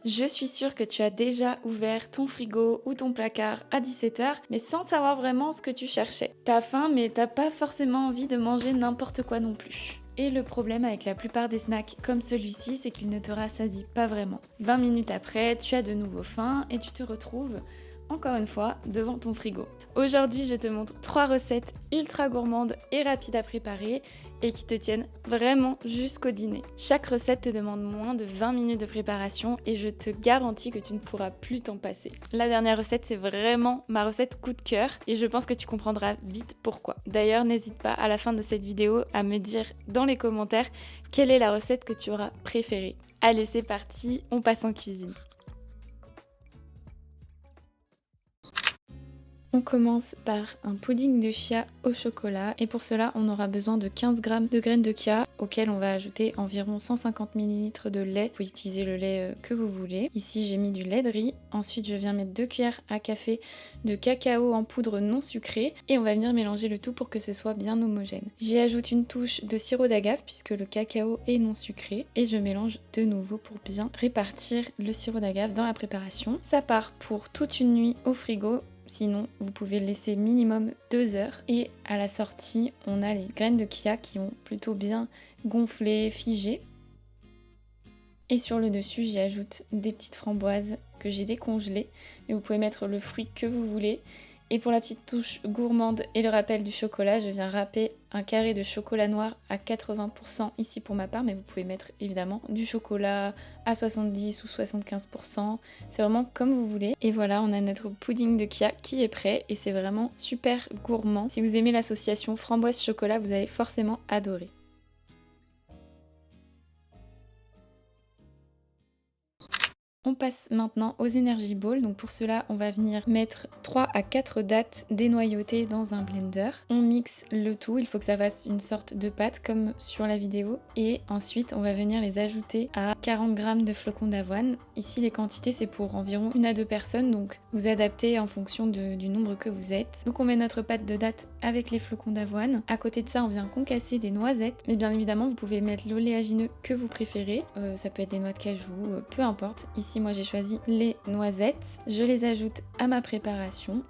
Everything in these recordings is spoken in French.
Je suis sûre que tu as déjà ouvert ton frigo ou ton placard à 17 h, mais sans savoir vraiment ce que tu cherchais. T'as faim, mais t'as pas forcément envie de manger n'importe quoi non plus. Et le problème avec la plupart des snacks comme celui-ci, c'est qu'ils ne te rassasient pas vraiment. 20 minutes après, tu as de nouveau faim et tu te retrouves encore une fois devant ton frigo. Aujourd'hui, je te montre 3 recettes ultra gourmandes et rapides à préparer et qui te tiennent vraiment jusqu'au dîner. Chaque recette te demande moins de 20 minutes de préparation et je te garantis que tu ne pourras plus t'en passer. La dernière recette, c'est vraiment ma recette coup de cœur et je pense que tu comprendras vite pourquoi. D'ailleurs, n'hésite pas à la fin de cette vidéo à me dire dans les commentaires quelle est la recette que tu auras préférée. Allez, c'est parti, on passe en cuisine. On commence par un pudding de chia au chocolat et pour cela on aura besoin de 15 g de graines de chia auxquelles on va ajouter environ 150 ml de lait. Vous pouvez utiliser le lait que vous voulez. Ici j'ai mis du lait de riz, ensuite je viens mettre 2 cuillères à café de cacao en poudre non sucrée et on va venir mélanger le tout pour que ce soit bien homogène. J'y ajoute une touche de sirop d'agave puisque le cacao est non sucré et je mélange de nouveau pour bien répartir le sirop d'agave dans la préparation. Ça part pour toute une nuit au frigo. Sinon, vous pouvez le laisser minimum 2 heures. Et à la sortie, on a les graines de chia qui ont plutôt bien gonflé, figé. Et sur le dessus, j'y ajoute des petites framboises que j'ai décongelées. Et vous pouvez mettre le fruit que vous voulez. Et pour la petite touche gourmande et le rappel du chocolat, je viens râper un carré de chocolat noir à 80% ici pour ma part, mais vous pouvez mettre évidemment du chocolat à 70 ou 75%, c'est vraiment comme vous voulez. Et voilà, on a notre pudding de chia qui est prêt et c'est vraiment super gourmand. Si vous aimez l'association framboise-chocolat, vous allez forcément adorer. On passe maintenant aux Energy Balls. Donc pour cela, on va venir mettre 3 à 4 dattes dénoyautées dans un blender. On mixe le tout, il faut que ça fasse une sorte de pâte comme sur la vidéo. Et ensuite, on va venir les ajouter à 40 g de flocons d'avoine. Ici, les quantités, c'est pour environ 1 à 2 personnes, donc vous adaptez en fonction du nombre que vous êtes. Donc on met notre pâte de dattes avec les flocons d'avoine. À côté de ça, on vient concasser des noisettes. Mais bien évidemment, vous pouvez mettre l'oléagineux que vous préférez. Ça peut être des noix de cajou, peu importe. Ici, moi j'ai choisi les noisettes, je les ajoute à ma préparation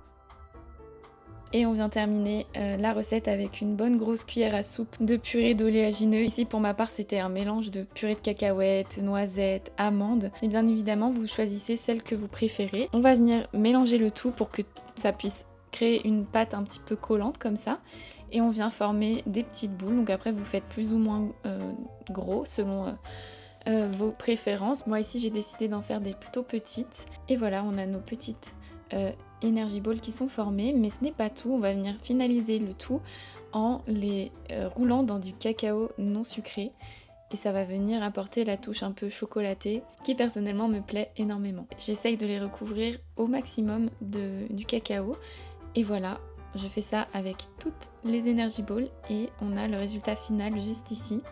et on vient terminer la recette avec une bonne grosse cuillère à soupe de purée d'oléagineux. Ici pour ma part c'était un mélange de purée de cacahuètes, noisettes, amandes et bien évidemment vous choisissez celle que vous préférez. On va venir mélanger le tout pour que ça puisse créer une pâte un petit peu collante comme ça et on vient former des petites boules. Donc après vous faites plus ou moins gros selon vos préférences. Moi ici j'ai décidé d'en faire des plutôt petites et voilà, on a nos petites Energy Balls qui sont formées, mais ce n'est pas tout, on va venir finaliser le tout en les roulant dans du cacao non sucré et ça va venir apporter la touche un peu chocolatée qui personnellement me plaît énormément. J'essaye de les recouvrir au maximum du cacao et voilà, je fais ça avec toutes les Energy Balls et on a le résultat final juste ici.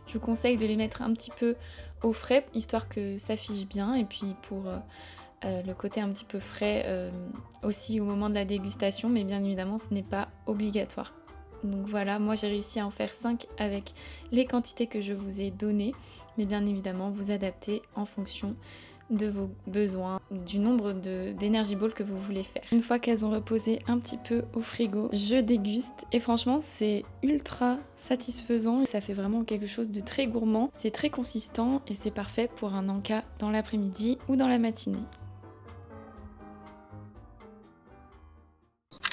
Je vous conseille de les mettre un petit peu au frais, histoire que ça fige bien, et puis pour le côté un petit peu frais aussi au moment de la dégustation, mais bien évidemment ce n'est pas obligatoire. Donc voilà, moi j'ai réussi à en faire 5 avec les quantités que je vous ai données, mais bien évidemment vous adaptez en fonction de vos besoins, du nombre d'Energy Balls que vous voulez faire. Une fois qu'elles ont reposé un petit peu au frigo, je déguste et franchement c'est ultra satisfaisant et ça fait vraiment quelque chose de très gourmand. C'est très consistant et c'est parfait pour un encas dans l'après-midi ou dans la matinée.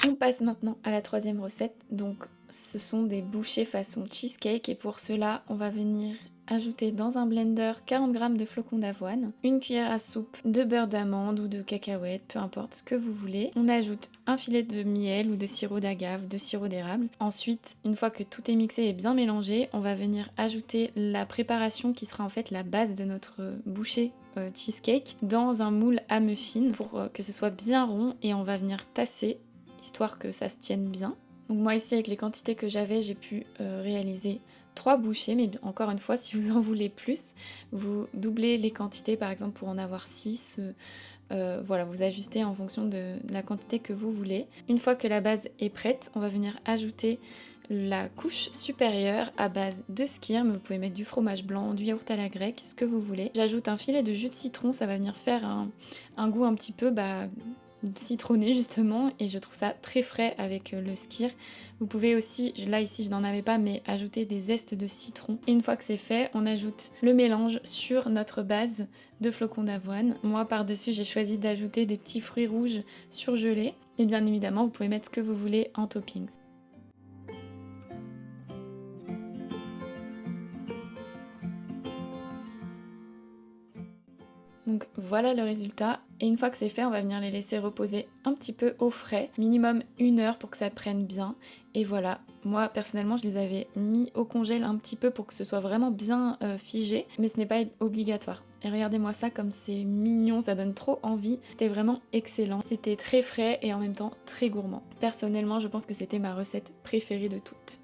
On passe maintenant à la troisième recette, donc ce sont des bouchées façon cheesecake et pour cela on va venir ajouter dans un blender 40 g de flocons d'avoine, une cuillère à soupe de beurre d'amande ou de cacahuètes, peu importe ce que vous voulez. On ajoute un filet de miel ou de sirop d'agave, de sirop d'érable. Ensuite, une fois que tout est mixé et bien mélangé, on va venir ajouter la préparation qui sera en fait la base de notre bouchée cheesecake dans un moule à muffins pour que ce soit bien rond et on va venir tasser histoire que ça se tienne bien. Donc moi ici avec les quantités que j'avais, j'ai pu réaliser 3 bouchées, mais encore une fois si vous en voulez plus, vous doublez les quantités par exemple pour en avoir 6, voilà, vous ajustez en fonction de la quantité que vous voulez. Une fois que la base est prête, on va venir ajouter la couche supérieure à base de skyr, mais vous pouvez mettre du fromage blanc, du yaourt à la grecque, ce que vous voulez. J'ajoute un filet de jus de citron, ça va venir faire un goût un petit peu citronné justement, et je trouve ça très frais avec le skyr. Vous pouvez aussi, là ici je n'en avais pas, mais ajouter des zestes de citron. Et une fois que c'est fait, on ajoute le mélange sur notre base de flocons d'avoine. Moi par-dessus j'ai choisi d'ajouter des petits fruits rouges surgelés, et bien évidemment vous pouvez mettre ce que vous voulez en toppings. Donc voilà le résultat, et une fois que c'est fait, on va venir les laisser reposer un petit peu au frais, minimum 1 heure pour que ça prenne bien. Et voilà, moi personnellement je les avais mis au congèle un petit peu pour que ce soit vraiment bien figé, mais ce n'est pas obligatoire. Et regardez-moi ça comme c'est mignon, ça donne trop envie, c'était vraiment excellent, c'était très frais et en même temps très gourmand. Personnellement je pense que c'était ma recette préférée de toutes.